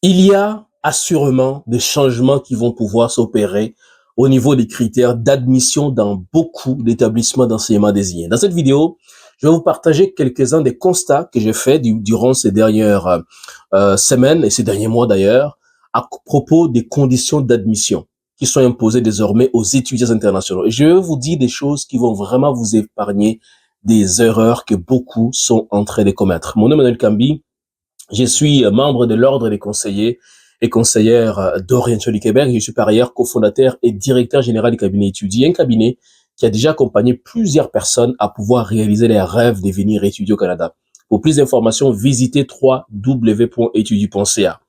Il y a assurément des changements qui vont pouvoir s'opérer au niveau des critères d'admission dans beaucoup d'établissements d'enseignement désignés. Dans cette vidéo, je vais vous partager quelques-uns des constats que j'ai faits durant ces dernières semaines et ces derniers mois d'ailleurs, à propos des conditions d'admission qui sont imposées désormais aux étudiants internationaux. Et je vais vous dire des choses qui vont vraiment vous épargner des erreurs que beaucoup sont en train de commettre. Mon nom est Emmanuel Kambi. Je suis membre de l'Ordre des conseillers et conseillères d'Orientation du Québec. Je suis par ailleurs cofondateur et directeur général du cabinet Étudier, un cabinet qui a déjà accompagné plusieurs personnes à pouvoir réaliser les rêves de venir étudier au Canada. Pour plus d'informations, visitez www.etudier.ca.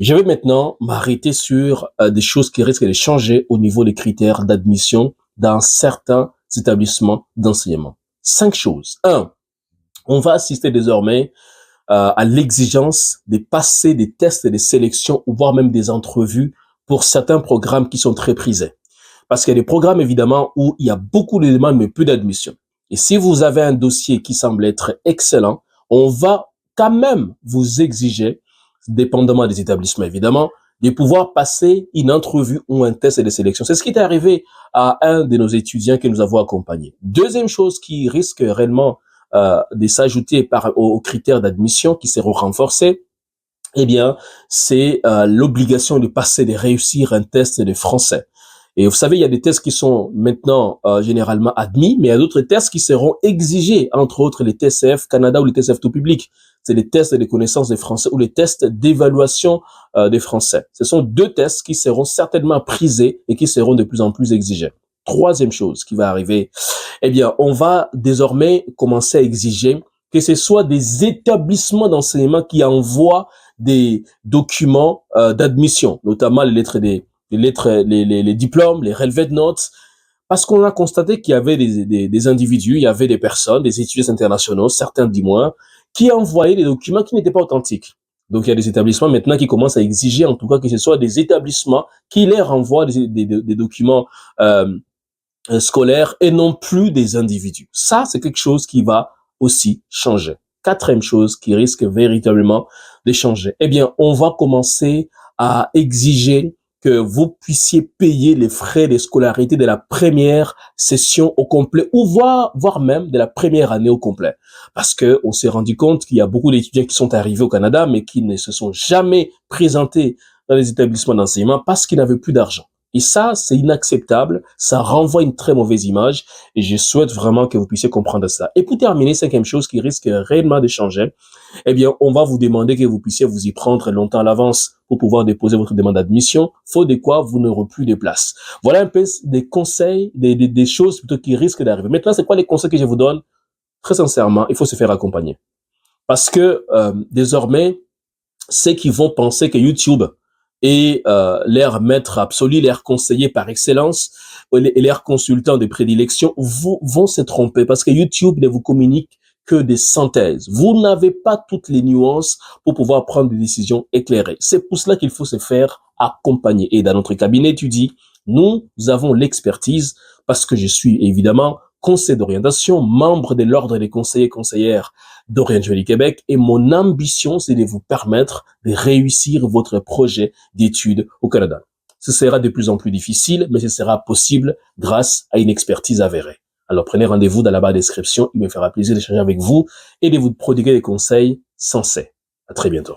Je vais maintenant m'arrêter sur des choses qui risquent de changer au niveau des critères d'admission dans certains établissements d'enseignement. 5 choses. 1. On va assister désormais à l'exigence de passer des tests de sélection ou voire même des entrevues pour certains programmes qui sont très prisés. Parce qu'il y a des programmes évidemment où il y a beaucoup de demandes mais peu d'admission. Et si vous avez un dossier qui semble être excellent, on va quand même vous exiger, dépendamment des établissements évidemment, de pouvoir passer une entrevue ou un test de sélection. C'est ce qui est arrivé à un de nos étudiants que nous avons accompagné. Deuxième chose qui risque réellement de s'ajouter aux critères d'admission qui seront renforcés, eh bien, c'est l'obligation de réussir un test de français. Et vous savez, il y a des tests qui sont maintenant généralement admis, mais il y a d'autres tests qui seront exigés, entre autres les TCF Canada ou les TCF tout public. C'est les tests de connaissances des français ou les tests d'évaluation des français. Ce sont 2 tests qui seront certainement prisés et qui seront de plus en plus exigés. Troisième chose qui va arriver, eh bien, on va désormais commencer à exiger que ce soit des établissements d'enseignement qui envoient des documents d'admission, notamment les diplômes, les relevés de notes, parce qu'on a constaté qu'il y avait des individus, il y avait des personnes, des étudiants internationaux, certains du moins, qui envoyaient des documents qui n'étaient pas authentiques. Donc, il y a des établissements maintenant qui commencent à exiger, en tout cas, que ce soit des établissements qui les renvoient des documents scolaires et non plus des individus. Ça, c'est quelque chose qui va aussi changer. Quatrième chose qui risque véritablement de changer. Eh bien, on va commencer à exiger que vous puissiez payer les frais de scolarité de la première session au complet ou voire même de la première année au complet. Parce que on s'est rendu compte qu'il y a beaucoup d'étudiants qui sont arrivés au Canada mais qui ne se sont jamais présentés dans les établissements d'enseignement parce qu'ils n'avaient plus d'argent. Et ça, c'est inacceptable. Ça renvoie une très mauvaise image. Et je souhaite vraiment que vous puissiez comprendre ça. Et pour terminer, 5e chose qui risque réellement de changer, eh bien, on va vous demander que vous puissiez vous y prendre longtemps à l'avance pour pouvoir déposer votre demande d'admission, faute de quoi vous n'aurez plus de place. Voilà un peu des conseils, des choses plutôt qui risquent d'arriver. Maintenant, c'est quoi les conseils que je vous donne? Très sincèrement, il faut se faire accompagner. Parce que désormais, ceux qui vont penser que YouTube et leur maître absolu, leur conseiller par excellence, et leurs consultants de prédilection vont se tromper parce que YouTube ne vous communique que des synthèses. Vous n'avez pas toutes les nuances pour pouvoir prendre des décisions éclairées. C'est pour cela qu'il faut se faire accompagner. Et dans notre cabinet Étudier, nous avons l'expertise parce que je suis évidemment conseiller d'orientation, membre de l'Ordre des conseillers et conseillères d'Orientation du Québec, et mon ambition, c'est de vous permettre de réussir votre projet d'études au Canada. Ce sera de plus en plus difficile, mais ce sera possible grâce à une expertise avérée. Alors prenez rendez-vous dans la barre de description, il me fera plaisir d'échanger avec vous et de vous prodiguer des conseils sensés. À très bientôt.